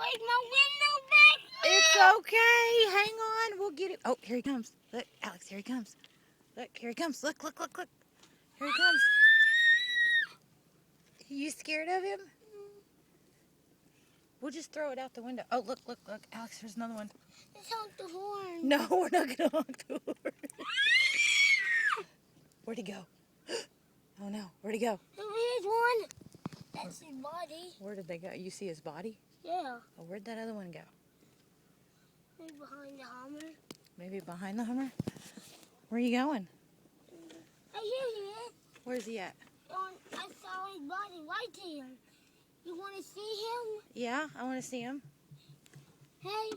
break my window back. It's okay. Hang on. We'll get it. Oh, here he comes. Look, Alex, here he comes. Look, here he comes. Look, look, look, look. Here he comes. You scared of him? We'll just throw it out the window. Oh, look, look, look. Alex, there's another one. Let's honk the horn. No, we're not going to honk the horn. Where'd he go? Oh, no. Where'd he go? Here's one. That's his body. Where did they go? You see his body? Yeah. Oh, where'd that other one go? Maybe behind the Hummer. Maybe behind the Hummer? Where are you going? I hear you. Where's he at? I saw his body right there. You want to see him? Yeah, I want to see him. Hey.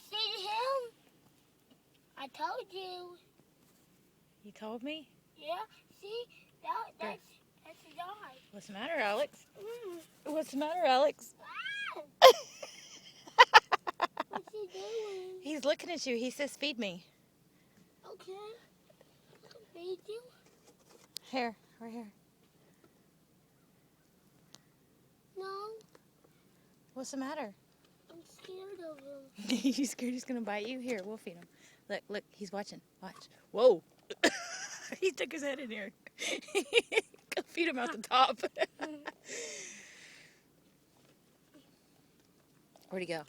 See him? I told you. You told me? Yeah. See? That's his eye. What's the matter, Alex? Mm. What's the matter, Alex? What's he doing? He's looking at you. He says, feed me. Okay. Feed you? Here, right here. No. What's the matter? I'm scared of him. You scared he's going to bite you? Here, we'll feed him. Look, look, he's watching. Watch. Whoa. He took his head in here. Go feed him out the top. Where'd he go?